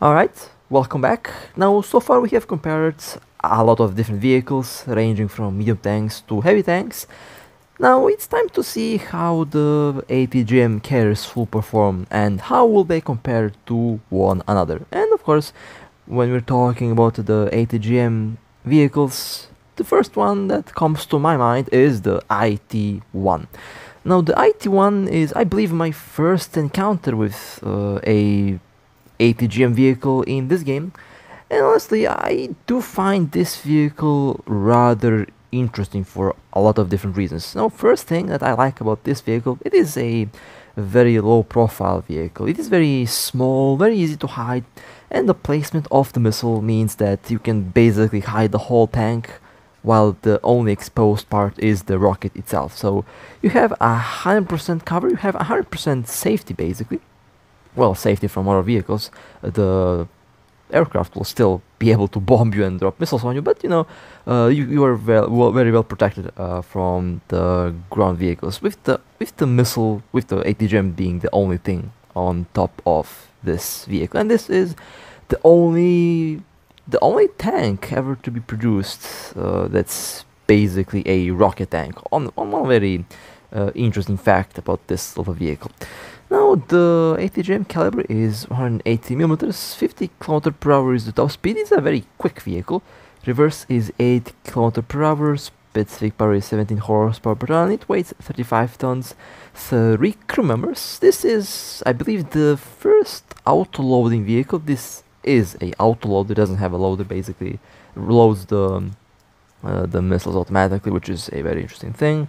Alright, welcome back. Now, so far we have compared a lot of different vehicles, ranging from medium tanks to heavy tanks. Now it's time to see how the ATGM carriers will perform and how will they compare to one another. And of course, when we're talking about the ATGM vehicles, the first one that comes to my mind is the IT-1. Now the IT-1 is, I believe, my first encounter with a ATGM vehicle in this game, and honestly I do find this vehicle rather interesting for a lot of different reasons. Now, first thing that I like about this vehicle, it is a very low profile vehicle. It is very small, very easy to hide, and the placement of the missile means that you can basically hide the whole tank while the only exposed part is the rocket itself. So you have 100% cover, you have 100% safety basically. Well, safety from other vehicles. The aircraft will still be able to bomb you and drop missiles on you, but you know, you are very well protected from the ground vehicles, with the missile, with the ATGM being the only thing on top of this vehicle. And this is the only tank ever to be produced that's basically a rocket tank. On one very interesting fact about this little vehicle. Now, the ATGM caliber is 180 mm, 50 km/h is the top speed. It's a very quick vehicle. Reverse is 8 km/h, specific power is 17 horsepower per ton. It weighs 35 tons, 3 crew members. This is, I believe, the first auto-loading vehicle. This is a auto-loader, doesn't have a loader, basically loads the missiles automatically, which is a very interesting thing.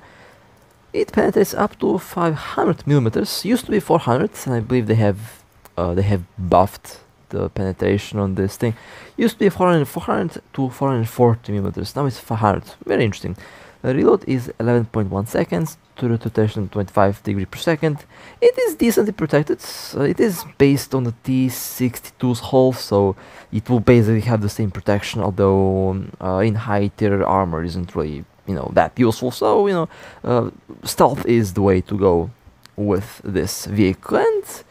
It penetrates up to 500 mm. Used to be 400, and I believe they have buffed the penetration on this thing. Used to be 400 to 440 mm. Now it's 500. Very interesting. The reload is 11.1 seconds. To rotation 25 degrees per second. It is decently protected. It is based on the T-62's hull, so it will basically have the same protection. Although in high tier armor isn't really, you know, that useful. So you know, stealth is the way to go with this vehicle, and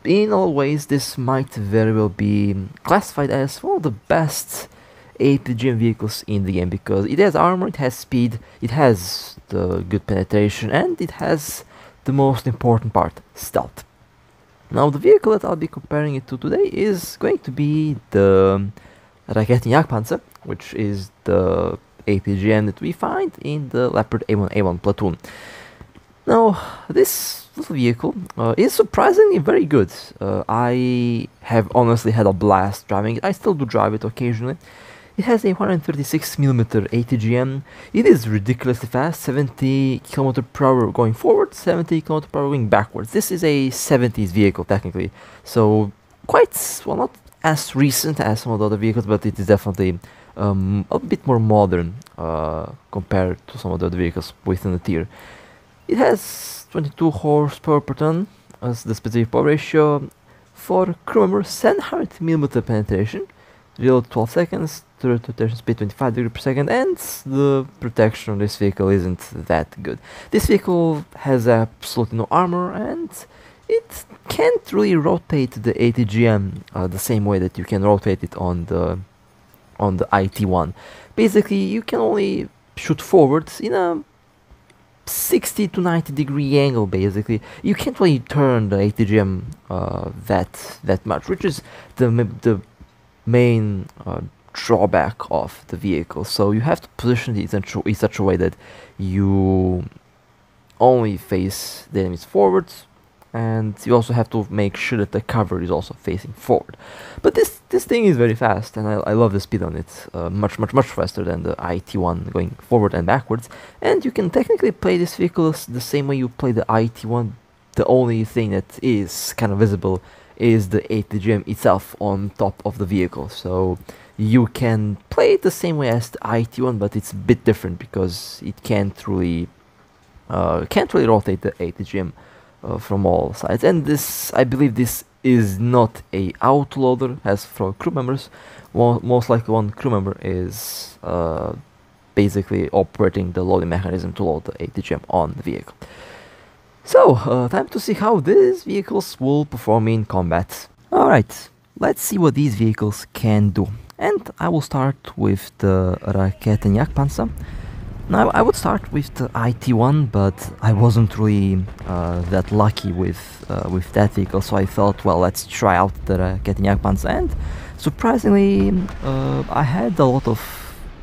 in all ways this might very well be classified as one of the best ATGM vehicles in the game, because it has armor, it has speed, it has the good penetration, and it has the most important part, stealth. Now the vehicle that I'll be comparing it to today is going to be the Raketenjagtpanzer, which is the ATGM that we find in the Leopard A1 platoon. Now, this little vehicle is surprisingly very good. I have honestly had a blast driving it. I still do drive it occasionally. It has a 136 mm ATGM. It is ridiculously fast, 70 km/h going forward, 70 km/h going backwards. This is a 70s vehicle technically, so quite, well, not as recent as some of the other vehicles, but it is definitely a bit more modern compared to some of the other vehicles within the tier. It has 22 horsepower per ton as the specific power ratio. For crew members, 700 mm penetration, reload 12 seconds, to rotation speed 25 degrees per second, and the protection on this vehicle isn't that good. This vehicle has absolutely no armor, and it can't really rotate the ATGM the same way that you can rotate it on the IT-1. Basically, you can only shoot forwards in a 60 to 90 degree angle. Basically, you can't really turn the ATGM that much, which is the main drawback of the vehicle. So you have to position it in such a way that you only face the enemies forwards, and you also have to make sure that the cover is also facing forward. But this thing is very fast, and I love the speed on it, much faster than the IT-1 going forward and backwards. And you can technically play this vehicle the same way you play the IT-1. The only thing that is kind of visible is the ATGM itself on top of the vehicle. So you can play it the same way as the IT-1, but it's a bit different because it can't really rotate the ATGM from all sides. And this, I believe, this is not a autoloader as for crew members. Most likely one crew member is basically operating the loading mechanism to load the ATGM on the vehicle. So, time to see how these vehicles will perform in combat. Alright, let's see what these vehicles can do. And I will start with the Raketenjagtpanzer. Now I would start with the IT-1, but I wasn't really that lucky with that vehicle, so I thought, well, let's try out the Raketenjagtpanzer, and surprisingly, I had a lot of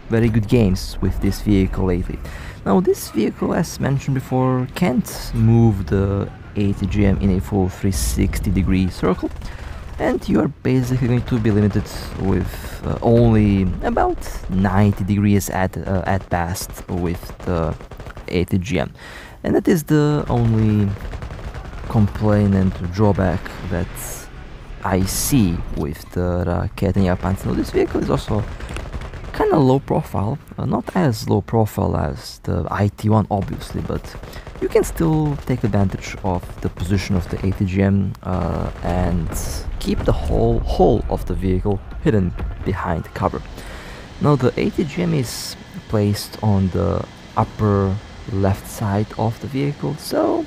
very good games with this vehicle lately. Now this vehicle, as mentioned before, can't move the ATGM in a full 360-degree circle, and you are basically going to be limited with only about 90 degrees at best with the ATGM, and that is the only complaint and drawback that I see with the Raketenjagtpanzer. Now this vehicle is also kind of low profile, not as low profile as the IT-1 obviously, but you can still take advantage of the position of the ATGM and keep the whole of the vehicle hidden behind cover. Now the ATGM is placed on the upper left side of the vehicle, so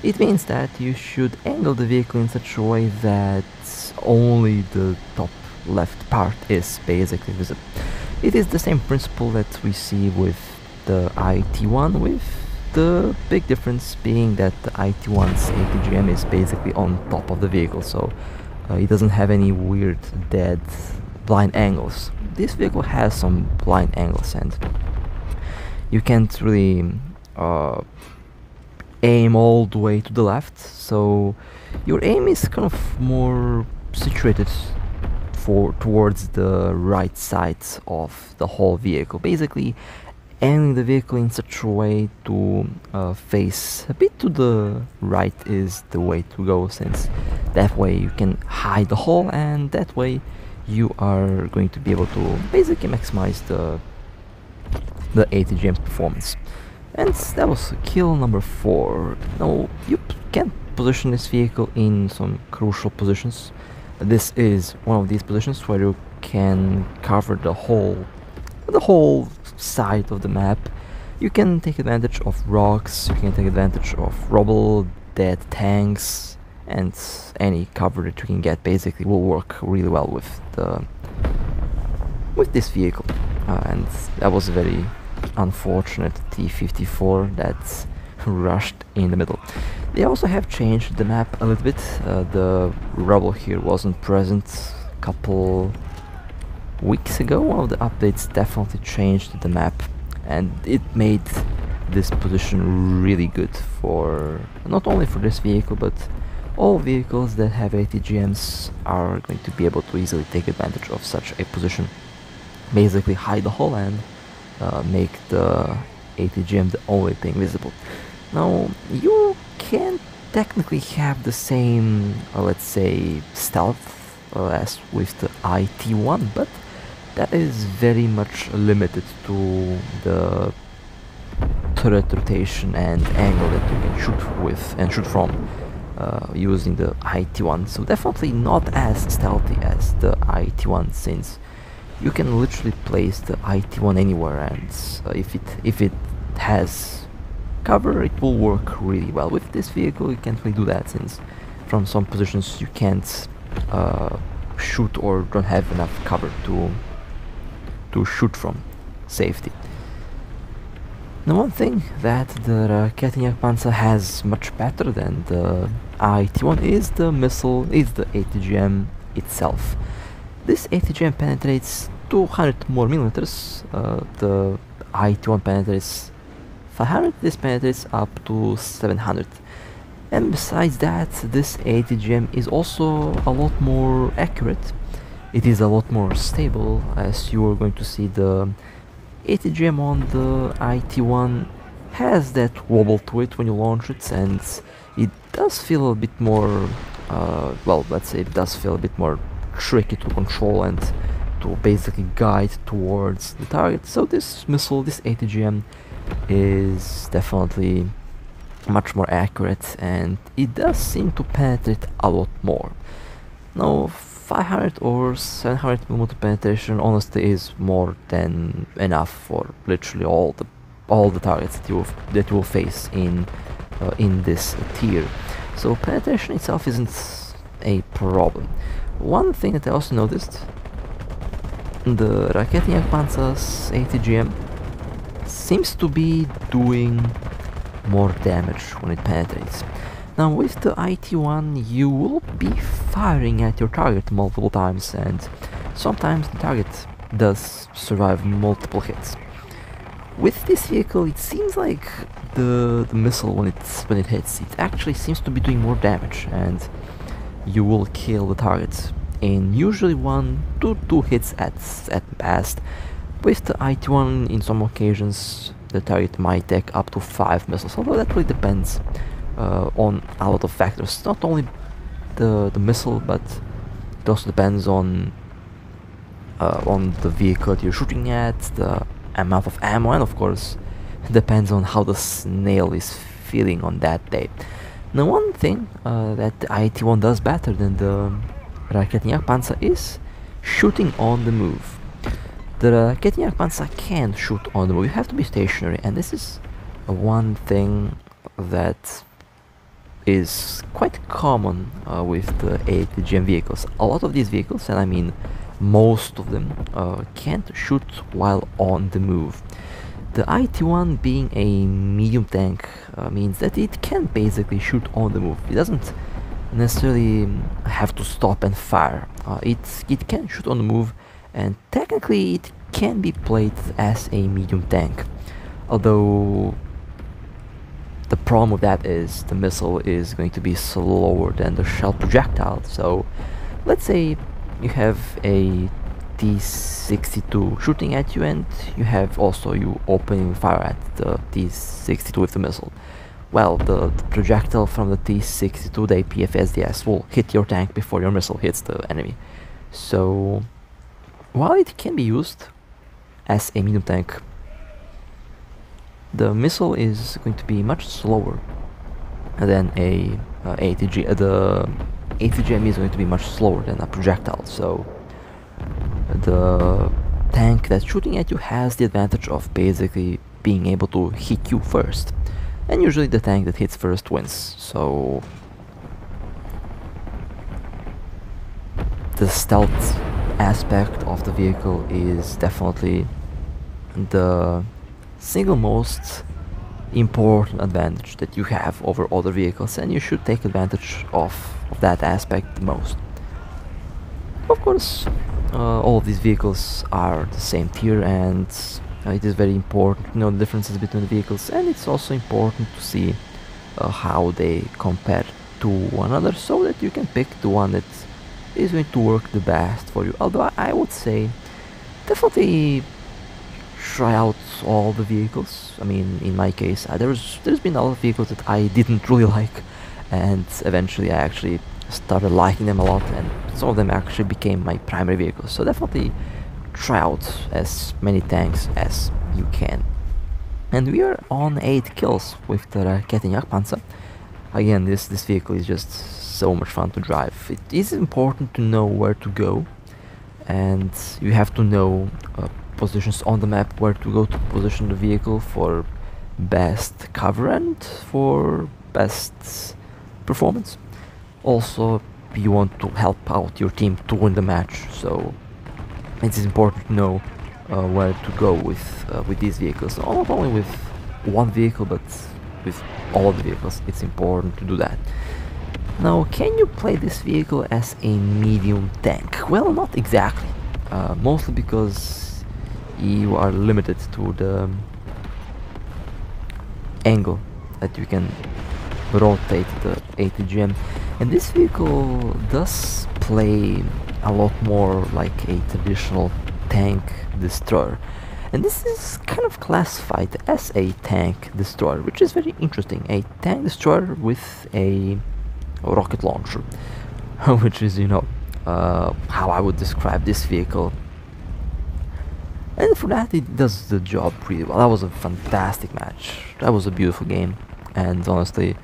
it means that you should angle the vehicle in such a way that only the top left part is basically visible. It is the same principle that we see with the IT-1, with the big difference being that the IT-1's ATGM is basically on top of the vehicle, so it doesn't have any weird dead blind angles. This vehicle has some blind angles, and you can't really aim all the way to the left, so your aim is kind of more situated towards the right side of the whole vehicle, basically aiming the vehicle in such a way to face a bit to the right is the way to go, since that way you can hide the hole, and that way you are going to be able to basically maximize the ATGM's performance. And that was kill number 4. Now you can position this vehicle in some crucial positions. This is one of these positions where you can cover the whole side of the map. You can take advantage of rocks, you can take advantage of rubble, dead tanks, and any cover that you can get basically will work really well with this vehicle. And that was a very unfortunate T-54 that rushed in the middle. They also have changed the map a little bit. The rubble here wasn't present a couple weeks ago. One of the updates definitely changed the map, and it made this position really good for not only for this vehicle, but all vehicles that have ATGMs are going to be able to easily take advantage of such a position. Basically hide the hull and make the ATGM the only thing visible. Now you can technically have the same, let's say, stealth as with the IT-1, but that is very much limited to the turret rotation and angle that you can shoot with and shoot from using the IT-1. So definitely not as stealthy as the IT-1, since you can literally place the IT-1 anywhere, and if it has cover, it will work really well. With this vehicle you can't really do that, since from some positions you can't shoot or don't have enough cover to shoot from safety. Now one thing that the Raketenjagtpanzer has much better than the IT-1 is the ATGM itself. This ATGM penetrates 200 more millimeters, the IT-1 penetrates 500, this penetrates up to 700. And besides that, this ATGM is also a lot more accurate. It is a lot more stable, as you are going to see. The ATGM on the IT-1 has that wobble to it when you launch it, and it does feel a bit more, well, let's say it does feel a bit more tricky to control and to basically guide towards the target. So this missile, this ATGM, is definitely much more accurate, and it does seem to penetrate a lot more. Now 500 or 700 millimeter penetration honestly is more than enough for literally all the targets that you will face in this tier. So penetration itself isn't a problem. One thing that I also noticed, the Raketenjagtpanzer's ATGM seems to be doing more damage when it penetrates. Now with the IT-1 you will be firing at your target multiple times, and sometimes the target does survive multiple hits. With this vehicle it seems like the missile when it hits, it actually seems to be doing more damage, and you will kill the target in usually 1 to 2 hits at best. With the IT-1 in some occasions the target might take up to 5 missiles, although that really depends on a lot of factors, not only the missile, but it also depends on the vehicle that you're shooting at, the amount of ammo, and of course it depends on how the snail is feeling on that day. Now one thing that the IT-1 does better than the Raketenjagtpanzer is shooting on the move. The Raketenjagtpanzer can shoot on the move, you have to be stationary, and this is one thing that is quite common with the ATGM vehicles. A lot of these vehicles, and I mean most of them, can't shoot while on the move. The IT-1 being a medium tank means that it can basically shoot on the move. It doesn't necessarily have to stop and fire. It can shoot on the move, and technically it can be played as a medium tank. Although the problem with that is the missile is going to be slower than the shell projectile. So let's say you have a T-62 shooting at you, and you have also you opening fire at the T-62 with the missile. Well, the projectile from the T-62, the APFSDS, will hit your tank before your missile hits the enemy. So while it can be used as a medium tank, the missile is going to be much slower than a ATG. The ATGM is going to be much slower than a projectile, so the tank that's shooting at you has the advantage of basically being able to hit you first, and usually the tank that hits first wins. So the stealth aspect of the vehicle is definitely the single most important advantage that you have over other vehicles, and you should take advantage of that aspect the most. Of course, all of these vehicles are the same tier, and it is very important to know the differences between the vehicles, and it's also important to see how they compare to one another, so that you can pick the one that is going to work the best for you. Although I would say definitely try out all the vehicles. I mean, in my case, there's been a lot of vehicles that I didn't really like, and eventually I actually started liking them a lot, and some of them actually became my primary vehicles. So definitely try out as many tanks as you can. And we are on 8 kills with the Raketenjagtpanzer. Again, this vehicle is just so much fun to drive. It is important to know where to go, and you have to know positions on the map where to go to position the vehicle for best cover and for best performance. Also, you want to help out your team to win the match, so it is important to know where to go with these vehicles. Not only with one vehicle, but with all the vehicles. It's important to do that. Now, can you play this vehicle as a medium tank? Well, not exactly. Mostly because you are limited to the angle that you can rotate the ATGM, and this vehicle does play a lot more like a traditional tank destroyer, and this is kind of classified as a tank destroyer, which is very interesting. A tank destroyer with a rocket launcher, which is, you know, how I would describe this vehicle. And for that, it does the job pretty well. That was a fantastic match. That was a beautiful game, and honestly,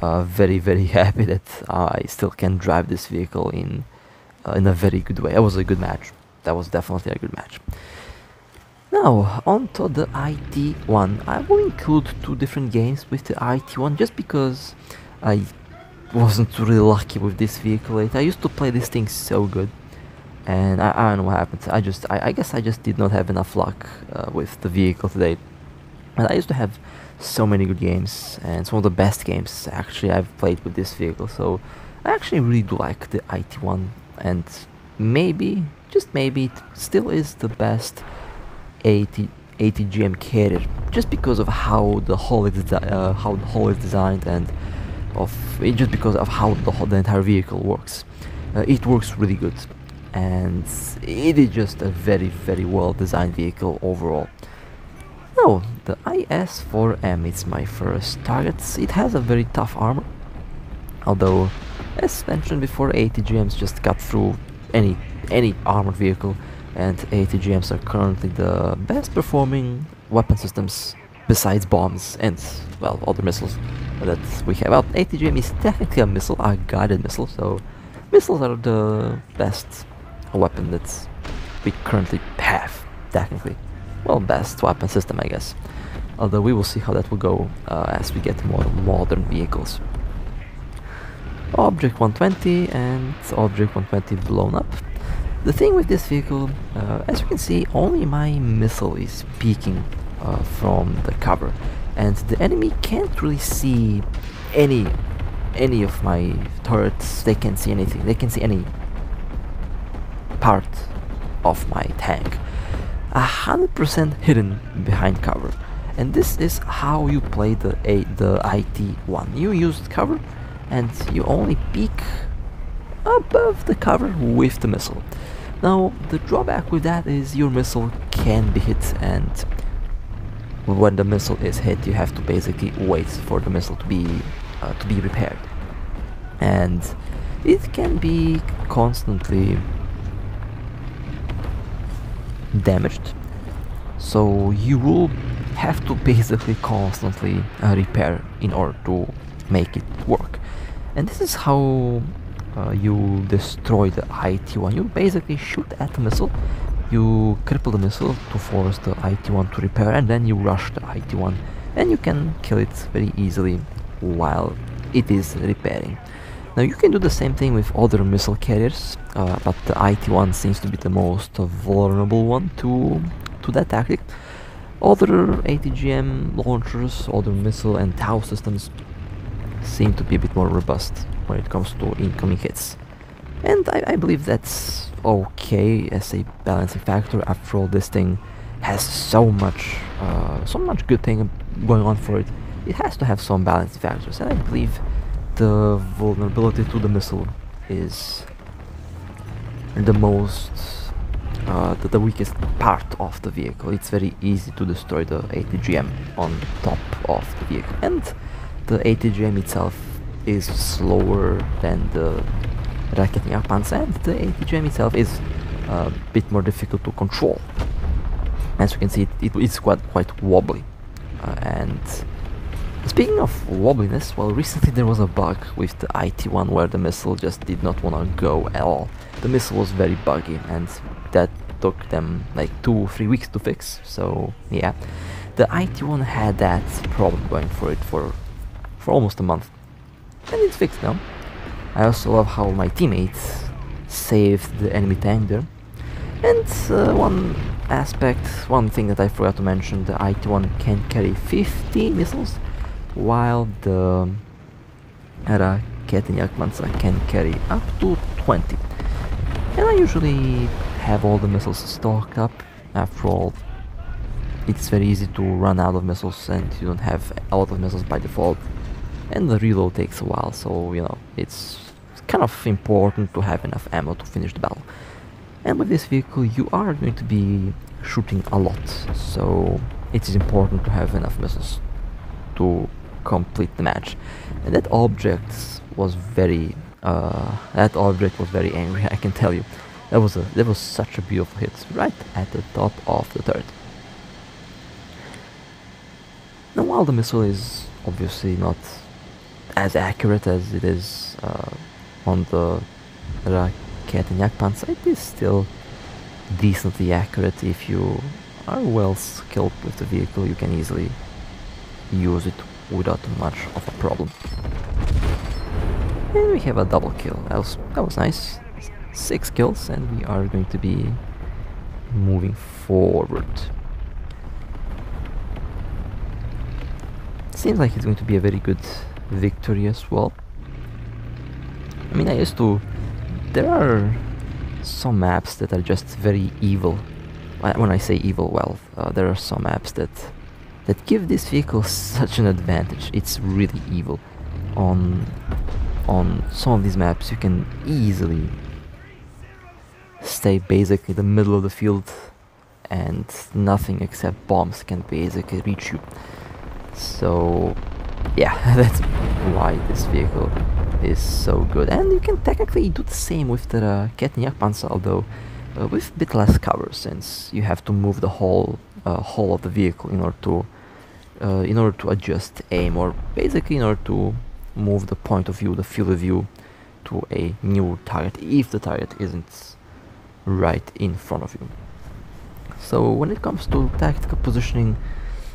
very, very happy that I still can drive this vehicle in a very good way. That was a good match. That was definitely a good match. Now, on to the IT-1. I will include 2 different games with the IT-1 just because I wasn't really lucky with this vehicle. I used to play this thing so good, and I don't know what happened. I guess I just did not have enough luck with the vehicle today. And I used to have so many good games, and some of the best games actually I've played with this vehicle. So I actually really do like the IT-1, and maybe, just maybe, it still is the best ATGM carrier, just because of how the hull is designed, and just because of how the entire vehicle works. It works really good, and it is just a very, very well designed vehicle overall. Now, the IS-4M is my first target. It has a very tough armor, although, as mentioned before, ATGMs just cut through any armored vehicle, and ATGMs are currently the best performing weapon systems besides bombs and, well, other missiles that we have. Well, ATGM is technically a guided missile, so missiles are the best weapon that we currently have, technically. Well, best weapon system, I guess. Although we will see how that will go as we get more modern vehicles. Object 120 and Object 120 blown up. The thing with this vehicle, as you can see, only my missile is peeking from the cover, and the enemy can't really see any of my turrets. They can't see anything. They can see any part of my tank. 100% hidden behind cover, and this is how you play the IT-1. You use cover, and you only peek above the cover with the missile. Now, the drawback with that is your missile can be hit, and when the missile is hit, you have to basically wait for the missile to be repaired, and it can be constantly damaged, so you will have to basically constantly repair in order to make it work. And this is how you destroy the IT-1. You basically shoot at the missile, you cripple the missile to force the IT-1 to repair, and then you rush the IT-1, and you can kill it very easily while it is repairing. Now, you can do the same thing with other missile carriers, but the IT-1 seems to be the most vulnerable one to that tactic. Other ATGM launchers, other missile and TOW systems seem to be a bit more robust when it comes to incoming hits. And I believe that's okay as a balancing factor. After all, this thing has so much good thing going on for it. It has to have some balancing factors, and I believe the vulnerability to the missile is the most the weakest part of the vehicle. It's very easy to destroy the ATGM on top of the vehicle, and the ATGM itself is slower than the Raketenjagtpanzer, and the ATGM itself is a bit more difficult to control. As you can see, it's quite wobbly, and speaking of wobbliness, well, recently there was a bug with the IT-1 where the missile just did not want to go at all. The missile was very buggy, and that took them like 2 or 3 weeks to fix. So yeah, the IT-1 had that problem going for it for almost a month, and it's fixed now. I also love how my teammates saved the enemy tank there. And one thing that I forgot to mention, the IT-1 can carry 50 missiles, while the Raketenjagtpanzer can carry up to 20. And I usually have all the missiles stocked up. After all, it's very easy to run out of missiles, and you don't have a lot of missiles by default, and the reload takes a while, so you know, it's kind of important to have enough ammo to finish the battle. And with this vehicle you are going to be shooting a lot, so it is important to have enough missiles to complete the match. And that object was very angry, I can tell you. That was such a beautiful hit right at the top of the turret. Now, while the missile is obviously not as accurate as it is on the Raketenjagtpanzer, it is still decently accurate. If you are well skilled with the vehicle, you can easily use it without much of a problem. And we have a double kill. That was nice. 6 kills, and we are going to be moving forward. Seems like it's going to be a very good victory as well. I mean, there are some maps that are just very evil. When I say evil, well, there are some maps that give this vehicle such an advantage. It's really evil. On some of these maps, you can easily stay basically in the middle of the field, and nothing except bombs can basically reach you. So yeah, that's why this vehicle is so good. And you can technically do the same with the Raketenjagtpanzer, although with a bit less cover, since you have to move the whole of the vehicle in order to adjust aim, or basically in order to move the point of view, the field of view, to a new target if the target isn't right in front of you. So when it comes to tactical positioning,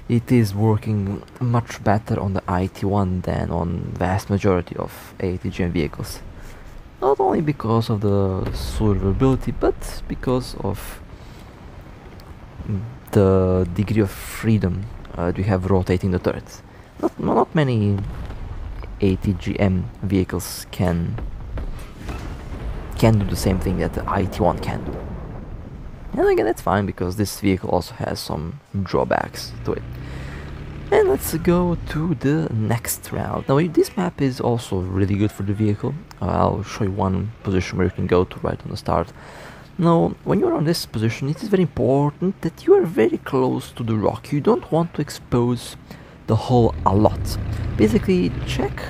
it is working much better on the IT-1 than on vast majority of ATGM vehicles. Not only because of the survivability, but because of the degree of freedom we have rotating the turrets. Not many ATGM vehicles can do the same thing that the IT-1 can do. And again, that's fine, because this vehicle also has some drawbacks to it. And let's go to the next round. Now, this map is also really good for the vehicle. I'll show you one position where you can go to right on the start. Now, when you're on this position, it is very important that you are very close to the rock. You don't want to expose the hull a lot. Basically, check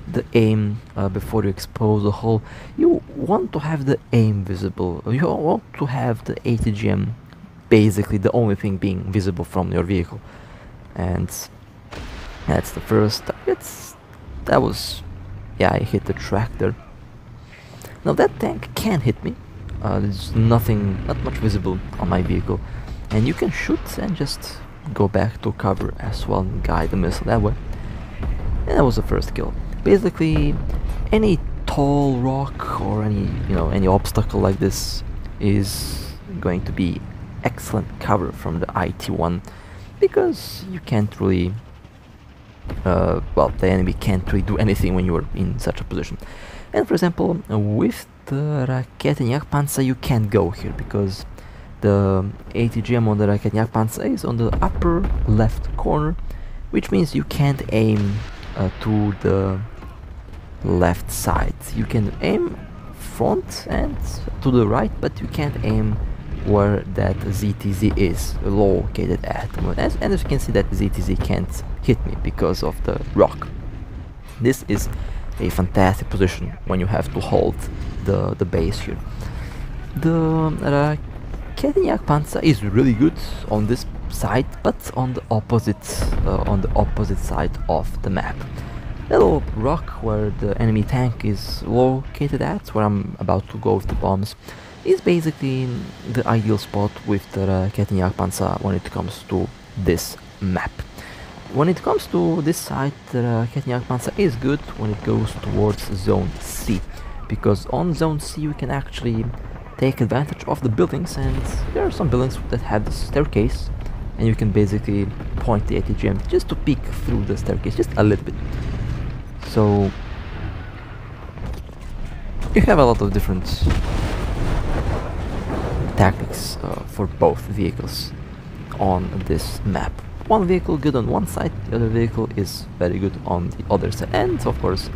the aim before you expose the hull. You want to have the aim visible. You want to have the ATGM basically the only thing being visible from your vehicle. And that's the first target. That was, yeah, I hit the track there. Now that tank can hit me. There's not much visible on my vehicle, and you can shoot and just go back to cover as well and guide the missile that way. And that was the first kill. Basically, any tall rock or any obstacle like this is going to be excellent cover from the IT-1, because you can't really well, the enemy can't really do anything when you are in such a position. And for example, with the Raketenjagtpanzer you can't go here, because the ATGM on the Raketenjagtpanzer is on the upper left corner, which means you can't aim to the left side. You can aim front and to the right, but you can't aim where that ZTZ is located at. And as you can see, that ZTZ can't hit me because of the rock. This is a fantastic position when you have to hold the base here. The Raketenjagtpanzer is really good on this side, but on the opposite side of the map. The little rock where the enemy tank is located at, where I'm about to go with the bombs, is basically the ideal spot with the Raketenjagtpanzer when it comes to this map. When it comes to this side, the Raketenjagtpanzer is good when it goes towards Zone C, because on Zone C you can actually take advantage of the buildings, and there are some buildings that have the staircase, and you can basically point the ATGM just to peek through the staircase, just a little bit. So you have a lot of different tactics for both vehicles on this map. One vehicle good on one side, the other vehicle is very good on the other side, and of course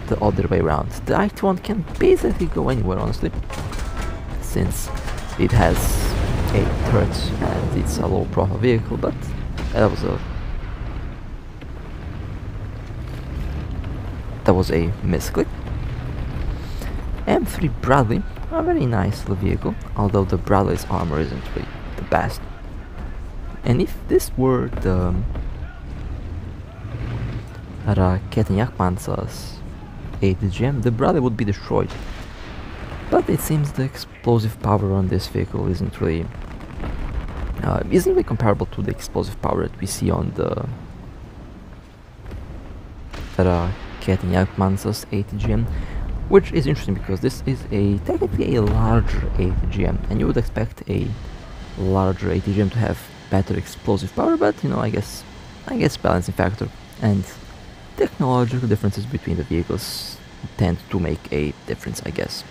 the other way around. The IT-1 can basically go anywhere, honestly, since it has a turret and it's a low profile vehicle, but that was a misclick. M3 Bradley, a very nice little vehicle, although the Bradley's armor isn't really the best. And if this were the Raketenjagtpanzer's ATGM, the Bradley would be destroyed. But it seems the explosive power on this vehicle isn't really comparable to the explosive power that we see on the Raketenjagtpanzer's ATGM. which is interesting because this is technically a larger ATGM, and you would expect a larger ATGM to have better explosive power, but you know, I guess balancing factor and technological differences between the vehicles tend to make a difference, I guess.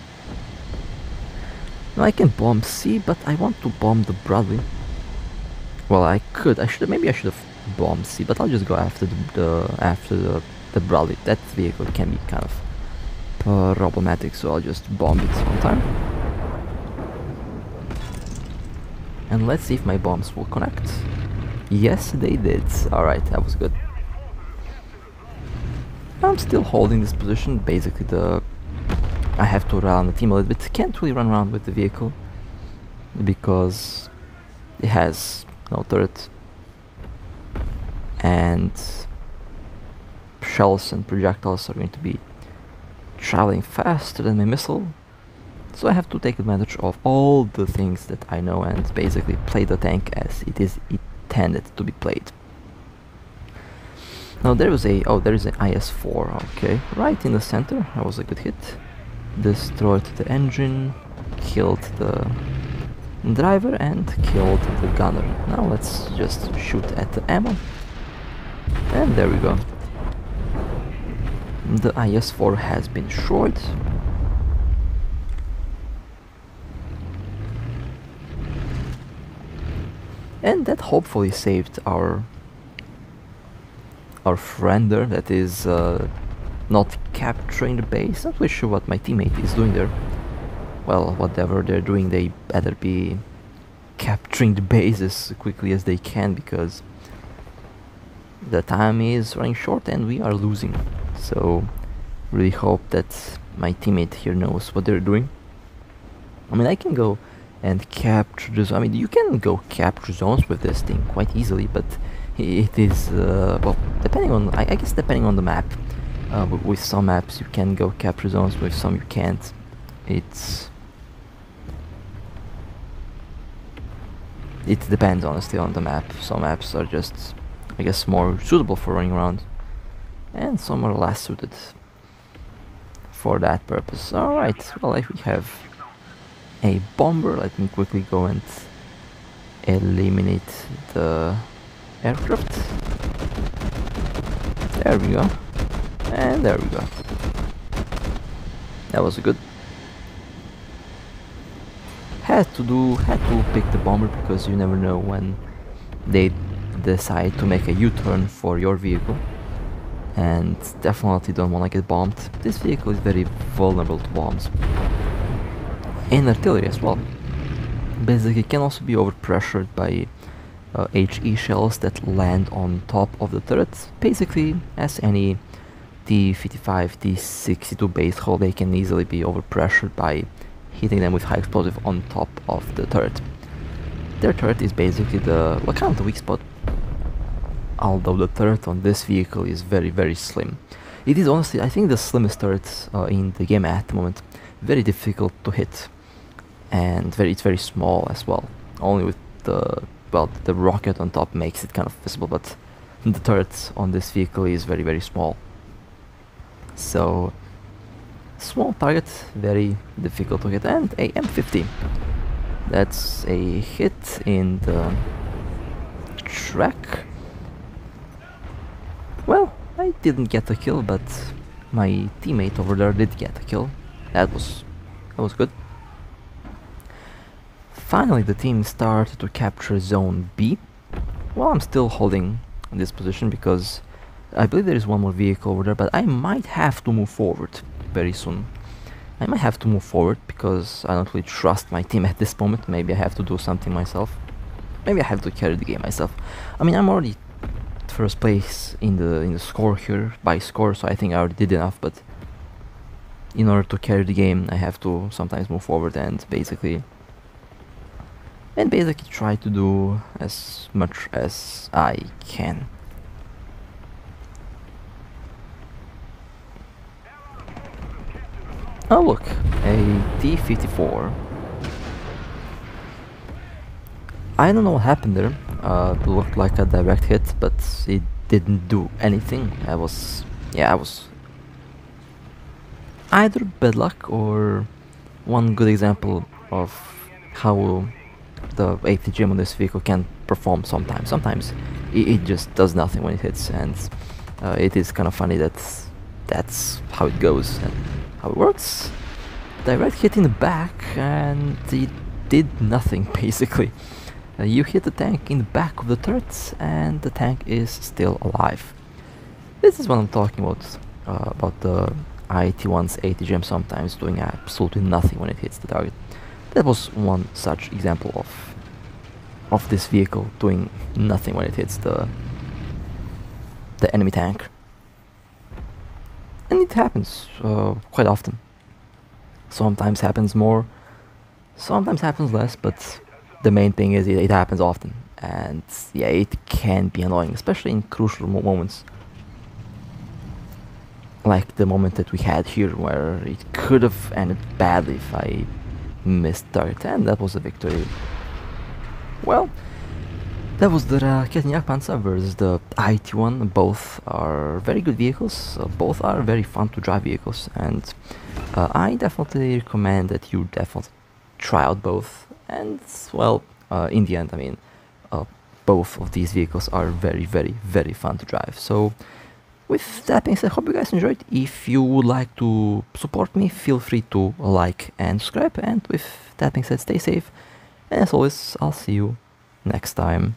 Now I can bomb C, but I want to bomb the Bradley. Well, I should have bombed C, but I'll just go after the Bradley. That vehicle can be kind of problematic, so I'll just bomb it on time. And let's see if my bombs will connect. Yes, they did. Alright, that was good. I'm still holding this position. Basically, I have to run the team a little bit. Can't really run around with the vehicle because it has no turret, and shells and projectiles are going to be traveling faster than my missile. So I have to take advantage of all the things that I know and basically play the tank as it is intended to be played. Now there is an IS-4, okay, right in the center. That was a good hit. Destroyed the engine, killed the driver and killed the gunner. Now let's just shoot at the ammo. And there we go. The IS-4 has been destroyed. And that hopefully saved our friend there that is not capturing the base. Not really sure what my teammate is doing there. Well, whatever they're doing, they better be capturing the base as quickly as they can, because the time is running short and we are losing. So really hope that my teammate here knows what they're doing. I mean, I can go and capture the zone. I mean, you can go capture zones with this thing quite easily, but it is well, depending on, I guess depending on the map. With some maps you can go capture zones, with some you can't. It depends honestly on the map. Some maps are just, I guess, more suitable for running around, and some are less suited for that purpose. Alright, well, we have a bomber. Let me quickly go and eliminate the aircraft. There we go. And there we go. That was good. Had to pick the bomber because you never know when they decide to make a U-turn for your vehicle, and definitely don't want to get bombed. This vehicle is very vulnerable to bombs. And artillery as well. Basically can also be overpressured by HE shells that land on top of the turret. Basically, as any T-55, T-62 base hull, they can easily be overpressured by hitting them with high explosive on top of the turret. Their turret is basically the, well, kind of the weak spot, although the turret on this vehicle is very, very slim. It is honestly, I think, the slimmest turret in the game at the moment. Very difficult to hit, and it's very small as well. Only with the, well, the rocket on top makes it kind of visible, but the turret on this vehicle is very, very small. So small target, very difficult to hit. And a M50. That's a hit in the track. Well, I didn't get a kill, but my teammate over there did get a kill. That was good. Finally, the team started to capture zone B. Well, I'm still holding this position because I believe there is one more vehicle over there, but I might have to move forward very soon. I might have to move forward because I don't really trust my team at this moment. Maybe I have to do something myself. Maybe I have to carry the game myself. I mean, I'm already first place in the score here by score, so I think I already did enough, but in order to carry the game I have to sometimes move forward and basically try to do as much as I can. Oh look, a T-54. I don't know what happened there. It looked like a direct hit, but it didn't do anything. I either bad luck or one good example of how the ATGM on this vehicle can perform sometimes. Sometimes it just does nothing when it hits, and it is kind of funny that that's how it goes and how it works. Direct hit in the back, and it did nothing basically. You hit the tank in the back of the turret, and the tank is still alive. This is what I'm talking about the IT-1's ATGM sometimes doing absolutely nothing when it hits the target. That was one such example of this vehicle doing nothing when it hits the enemy tank. And it happens quite often. Sometimes happens more, sometimes happens less, but the main thing is it happens often. And yeah, it can be annoying, especially in crucial moments. Like the moment that we had here, where it could have ended badly if I missed target, and that was a victory. Well, that was the Raketenjagtpanzer versus the IT-1. Both are very good vehicles, both are very fun to drive vehicles, and I definitely recommend that you definitely try out both. And well, in the end, I mean, both of these vehicles are very, very, very fun to drive. So with that being said, I hope you guys enjoyed. If you would like to support me, feel free to like and subscribe. And with that being said, stay safe. And as always, I'll see you next time.